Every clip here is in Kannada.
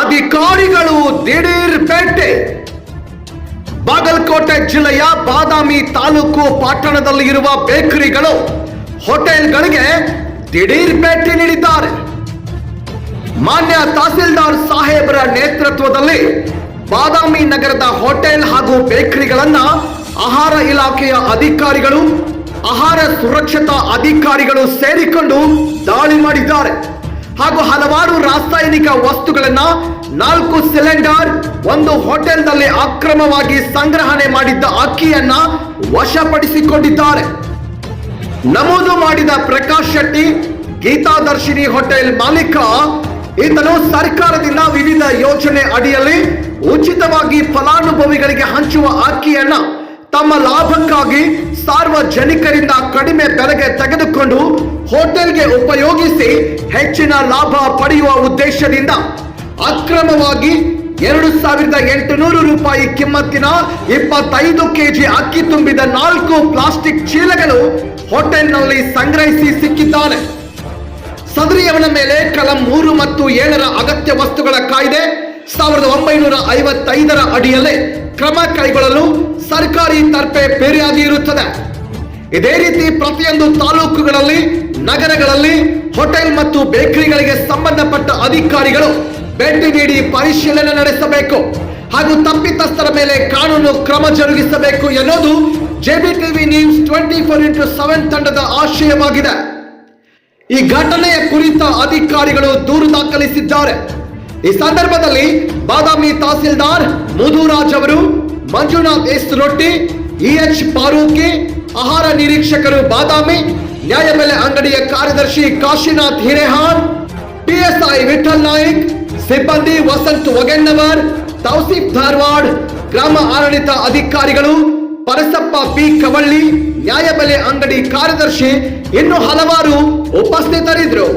ಅಧಿಕಾರಿಗಳು ದಿಢೀರ್ ಭೇಟಿ. ಬಾಗಲಕೋಟೆ ಜಿಲ್ಲೆಯ ಬಾದಾಮಿ ತಾಲೂಕು ಪಟ್ಟಣದಲ್ಲಿ ಇರುವ ಬೇಕರಿಗಳು, ಹೋಟೆಲ್ಗಳಿಗೆ ದಿಢೀರ್ ಭೇಟಿ ನೀಡಿದ್ದಾರೆ. ಮಾನ್ಯ ತಹಸೀಲ್ದಾರ್ ಸಾಹೇಬರ ನೇತೃತ್ವದಲ್ಲಿ ಬಾದಾಮಿ ನಗರದ ಹೋಟೆಲ್ ಹಾಗೂ ಬೇಕರಿಗಳನ್ನ ಆಹಾರ ಇಲಾಖೆಯ ಅಧಿಕಾರಿಗಳು, ಆಹಾರ ಸುರಕ್ಷತಾ ಅಧಿಕಾರಿಗಳು ಸೇರಿಕೊಂಡು ದಾಳಿ ಮಾಡಿದ್ದಾರೆ. ಹಾಗೂ ಹಲವಾರು ರಾಸಾಯನಿಕ ವಸ್ತುಗಳನ್ನ, 4 ಸಿಲಿಂಡರ್, ಒಂದು ಹೋಟೆಲ್ನಲ್ಲಿ ಅಕ್ರಮವಾಗಿ ಸಂಗ್ರಹಣೆ ಮಾಡಿದ್ದ ಅಕ್ಕಿಯನ್ನ ವಶಪಡಿಸಿಕೊಂಡಿದ್ದಾರೆ. ನಮೂದು ಮಾಡಿದ ಪ್ರಕಾಶ್ ಶೆಟ್ಟಿ, ಗೀತಾದರ್ಶಿನಿ ಹೋಟೆಲ್ ಮಾಲೀಕ, ಈತನು ಸರ್ಕಾರದಿಂದ ವಿವಿಧ ಯೋಜನೆ ಅಡಿಯಲ್ಲಿ ಉಚಿತವಾಗಿ ಫಲಾನುಭವಿಗಳಿಗೆ ಹಂಚುವ ಅಕ್ಕಿಯನ್ನ ತಮ್ಮ ಲಾಭಕ್ಕಾಗಿ ಸಾರ್ವಜನಿಕರಿಂದ ಕಡಿಮೆ ಬೆಲೆಗೆ ತೆಗೆದುಕೊಂಡು ಹೋಟೆಲ್ಗೆ ಉಪಯೋಗಿಸಿ ಹೆಚ್ಚಿನ ಲಾಭ ಪಡೆಯುವ ಉದ್ದೇಶದಿಂದ ಅಕ್ರಮವಾಗಿ 2,800 ರೂಪಾಯಿ ಕಿಮ್ಮತ್ತಿನ 25 ಕೆಜಿ ಅಕ್ಕಿ ತುಂಬಿದ 4 ಪ್ಲಾಸ್ಟಿಕ್ ಚೀಲಗಳು ಹೋಟೆಲ್ನಲ್ಲಿ ಸಂಗ್ರಹಿಸಿ ಸಿಕ್ಕಿದ್ದಾನೆ. ಸದರಿಯವನ ಮೇಲೆ ಕಲಂ 3 ಮತ್ತು 7ರ ಅಗತ್ಯ ವಸ್ತುಗಳ ಕಾಯ್ದೆ 1955ರ ಅಡಿಯಲ್ಲಿ ಕ್ರಮ ಕೈಗೊಳ್ಳಲು ಸರ್ಕಾರಿ ತರ್ಪೆ ಬೇರೆಯಾಗಿ ಇರುತ್ತದೆ. ಇದೇ ರೀತಿ ಪ್ರತಿಯೊಂದು ತಾಲೂಕುಗಳಲ್ಲಿ, ನಗರಗಳಲ್ಲಿ ಹೋಟೆಲ್ ಮತ್ತು ಬೇಕರಿಗಳಿಗೆ ಸಂಬಂಧಪಟ್ಟ ಅಧಿಕಾರಿಗಳು ಭೇಟಿ ನೀಡಿ ಪರಿಶೀಲನೆ ನಡೆಸಬೇಕು ಹಾಗೂ ತಪ್ಪಿತಸ್ಥರ ಮೇಲೆ ಕಾನೂನು ಕ್ರಮ ಜರುಗಿಸಬೇಕು ಎನ್ನುವುದು JBTV ನ್ಯೂಸ್ 24x7 ತಂಡದ ಆಶಯವಾಗಿದೆ. ಈ ಘಟನೆಯ ಕುರಿತ ಅಧಿಕಾರಿಗಳು ದೂರು ದಾಖಲಿಸಿದ್ದಾರೆ. ಈ ಸಂದರ್ಭದಲ್ಲಿ ಬಾದಾಮಿ ತಹಸೀಲ್ದಾರ್ ಮುದುರಾಜ್ ಅವರು, ಮಂಜುನಾಥ್ ಎಸ್ ರೊಟ್ಟಿ, EH ಪಾರೂಕಿ, ಆಹಾರ ನಿರೀಕ್ಷಕರು ಬಾದಾಮಿ, ನ್ಯಾಯಬೆಲೆ ಅಂಗಡಿಯ ಕಾರ್ಯದರ್ಶಿ ಕಾಶಿನಾಥ್ ಹಿರೇಹಾಳ್, PSI ವಿಠಲ್ ನಾಯ್ಕ್, ಸಿಬ್ಬಂದಿ ವಸಂತ್ ಒಗೆನ್ನವರ್, ತೌಸೀಫ್ ಧಾರವಾಡ್, ಗ್ರಾಮ ಆಡಳಿತ ಅಧಿಕಾರಿಗಳು ಪರಸಪ್ಪ P ಕವಳ್ಳಿ, ನ್ಯಾಯಬೆಲೆ ಅಂಗಡಿ ಕಾರ್ಯದರ್ಶಿ ಇನ್ನು ಹಲವಾರು ಉಪಸ್ಥಿತರಿದ್ದರು.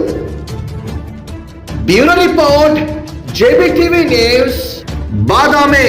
ಬ್ಯೂರೋ ರಿಪೋರ್ಟ್, JBTV ನ್ಯೂಸ್, ಬಾದಾಮಿ.